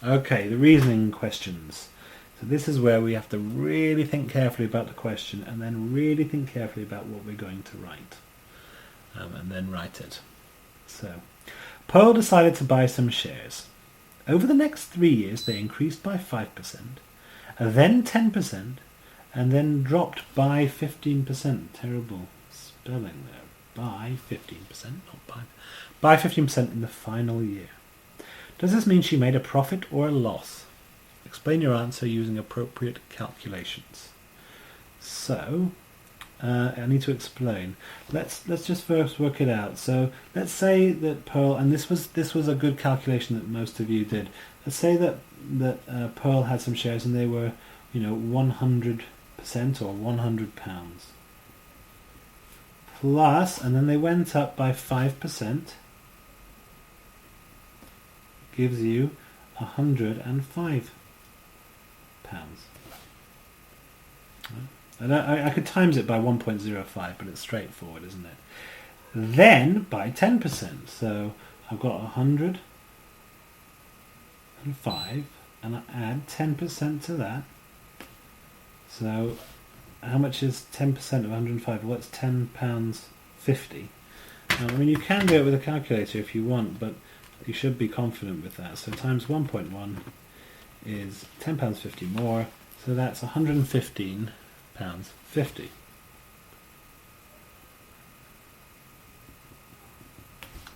Okay, the reasoning questions. So this is where we have to really think carefully about the question and then really think carefully about what we're going to write. And then write it. So, Pearl decided to buy some shares. Over the next 3 years they increased by 5%, then 10%, and then dropped by 15%. Terrible spelling there. By 15%, not by. By 15% in the final year. Does this mean she made a profit or a loss? Explain your answer using appropriate calculations. So, I need to explain. Let's just first work it out. So let's say that Pearl, and this was a good calculation that most of you did. Let's say that Pearl had some shares and they were, 100% or £100 plus, and then they went up by 5%. Gives you £105. I could times it by 1.05, but it's straightforward, isn't it? Then by 10%. So I've got 105, and I add 10% to that. So how much is 10% of 105? Well, it's £10.50. I mean, you can do it with a calculator if you want, but you should be confident with that. So times 1.1 is £10.50 more, so that's £115.50.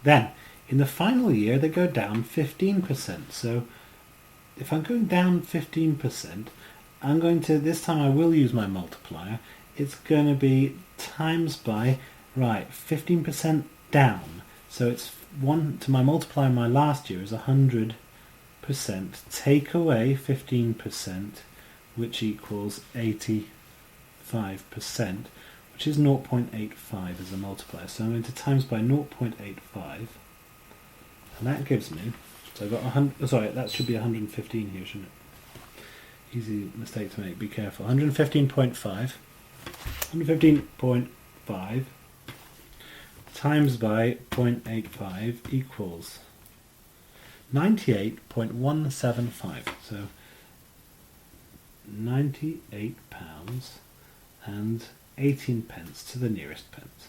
Then, in the final year, they go down 15%. So, if I'm going down 15%, I'm going to, this time I will use my multiplier. It's going to be times by, 15% down. So it's 1 to my multiplier in my last year is 100%. Take away 15%, which equals 85%, which is 0.85 as a multiplier. So I'm going to times by 0.85, and that gives me, so I've got 100, sorry, that should be 115 here, shouldn't it? Easy mistake to make, be careful. 115.5 times by 0.85 equals 98.175. So £98 and 18 pence to the nearest pence.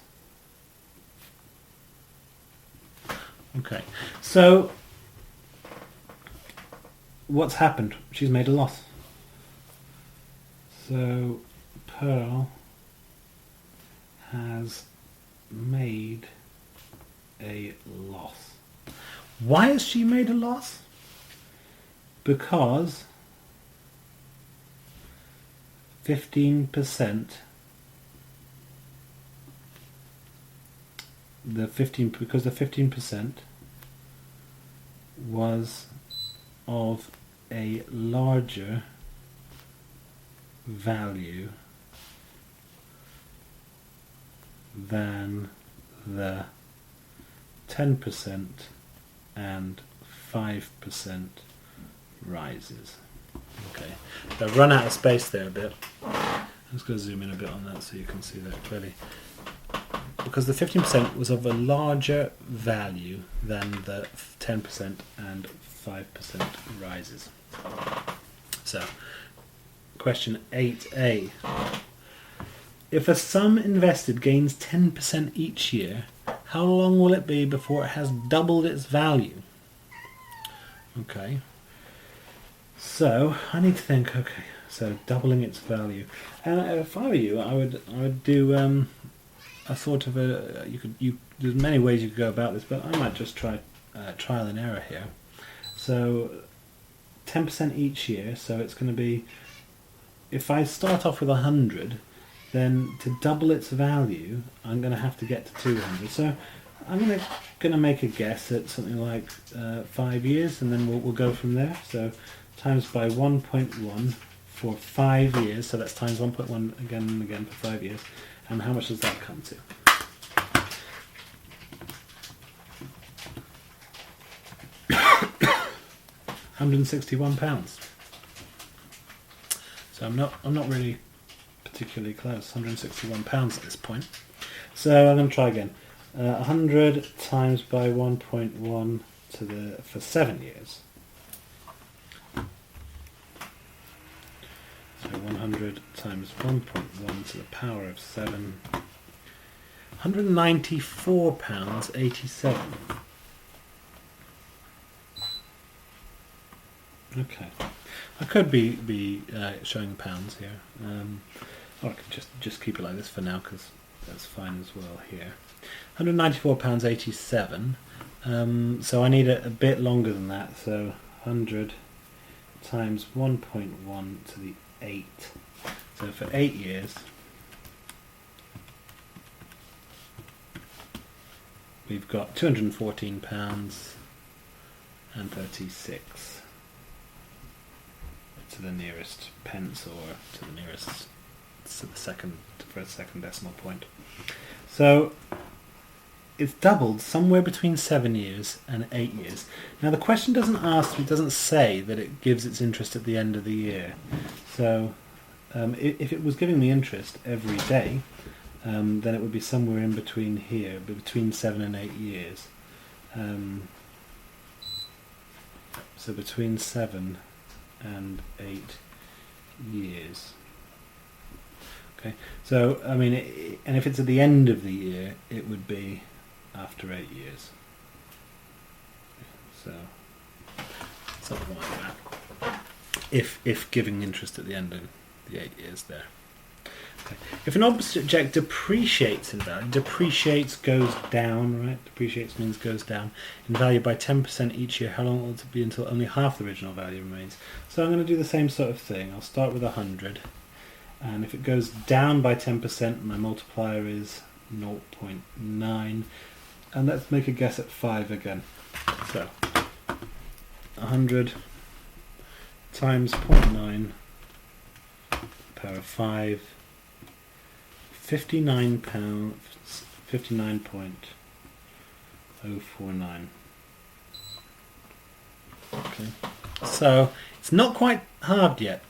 Okay, so what's happened? She's made a loss. So Pearl has made a loss. Why has she made a loss? Because 15%, because the 15% was of a larger value than the 10% and 5% rises. Okay, I've run out of space there a bit. I'm just going to zoom in a bit on that so you can see that clearly. Because the 15% was of a larger value than the 10% and 5% rises. So, question 8a. If a sum invested gains 10% each year, how long will it be before it has doubled its value? Okay. So, I need to think, okay, so doubling its value. And if I were you, I would do a sort of there's many ways you could go about this, but I might just try trial and error here. So 10% each year, so it's going to be, if I start off with 100, then to double its value, I'm going to have to get to 200. So I'm going to make a guess at something like 5 years, and then we'll go from there. So times by 1.1 for 5 years, so that's times 1.1 again and again for 5 years. And how much does that come to? £161. So I'm not really particularly close. £161 at this point. So I'm going to try again. 100 times by 1.1 for 7 years. times 1.1 to the power of 7. £194.87. Okay, I could be showing pounds here, or I could just keep it like this for now because that's fine as well here. £194.87. So I need a bit longer than that. So 100 times 1.1 to the 8. So for 8 years, we've got £214.36 to the nearest pence, or to the nearest to the second decimal point. So it's doubled somewhere between 7 years and 8 years. Now the question doesn't say that it gives its interest at the end of the year. So if it was giving me interest every day, then it would be somewhere in between here, between 7 and 8 years. So between 7 and 8 years. Okay, so I mean, and if it's at the end of the year, it would be after 8 years. So something like that. If giving interest at the end of the 8 years there. Okay. If an object depreciates in value, depreciates goes down, right? Depreciates means goes down in value by 10% each year. How long will it be until only half the original value remains? So I'm going to do the same sort of thing. I'll start with 100, and if it goes down by 10%, my multiplier is 0.9, and let's make a guess at 5 again. So 100 times 0.9 power of 5. £59.049. Okay, so it's not quite halved yet.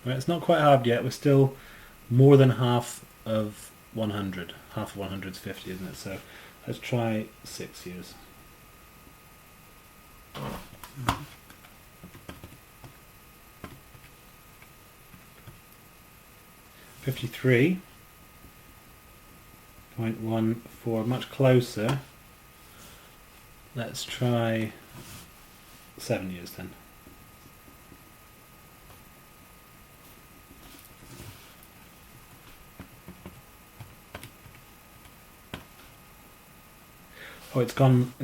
Right, it's not quite halved yet. We're still more than half of 100. Half of 100 is 50, isn't it? So let's try 6 years. £53.14, much closer. Let's try 7 years then. Oh, it's gone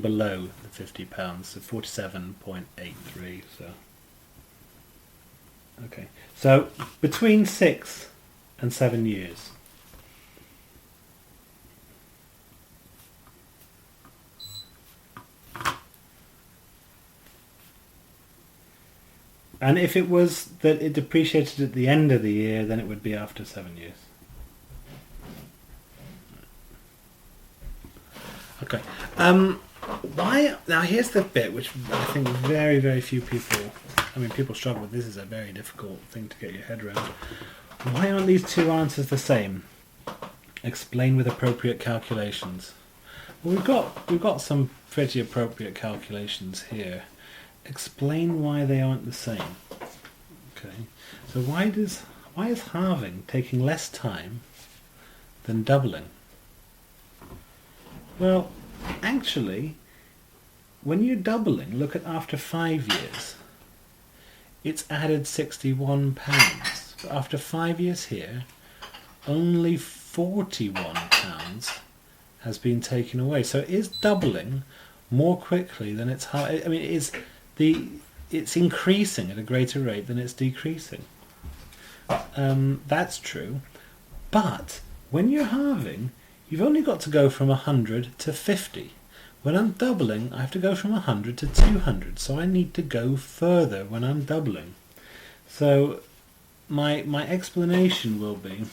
below the £50, so 47.83. So okay, so between 6 and 7 years. And if it was that it depreciated at the end of the year, then it would be after 7 years. Okay. Why? Now here's the bit which I think very, very few people, people struggle with. This is a very difficult thing to get your head around. Why aren't these two answers the same? Explain with appropriate calculations. Well, we've got some pretty appropriate calculations here. Explain why they aren't the same. Okay. So why is halving taking less time than doubling? Well, actually, when you're doubling, look at after 5 years. It's added £61. But after 5 years here, only £41 has been taken away. So it is doubling more quickly than it's it's increasing at a greater rate than it's decreasing. That's true. But when you're halving, you've only got to go from 100 to 50. When I'm doubling, I have to go from 100 to 200. So I need to go further when I'm doubling. So my explanation will be,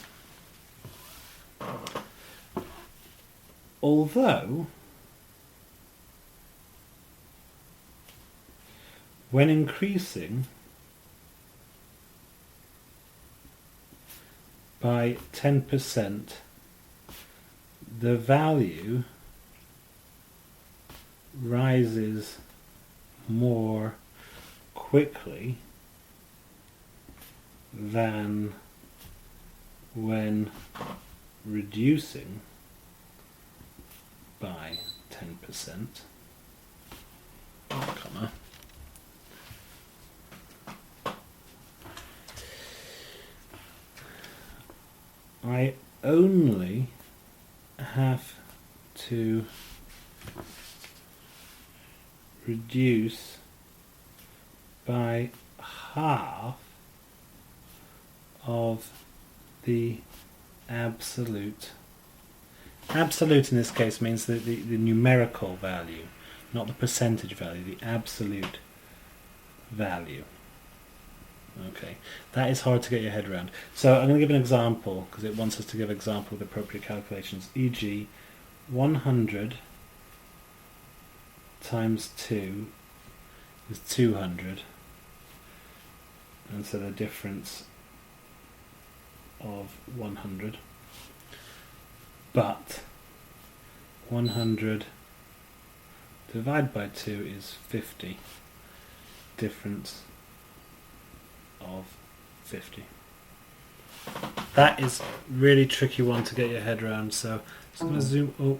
although when increasing by 10%, the value rises more quickly than when reducing by 10%, comma, I only have to reduce by half of the absolute. Absolute in this case means that the numerical value, not the percentage value, the absolute value. Okay, that is hard to get your head around. So I'm going to give an example, because it wants us to give an example with appropriate calculations, e.g. 100 times 2 is 200, and so the difference of 100, but 100 divided by 2 is 50, difference of 50. That is really tricky one to get your head around, so I'm just going to zoom.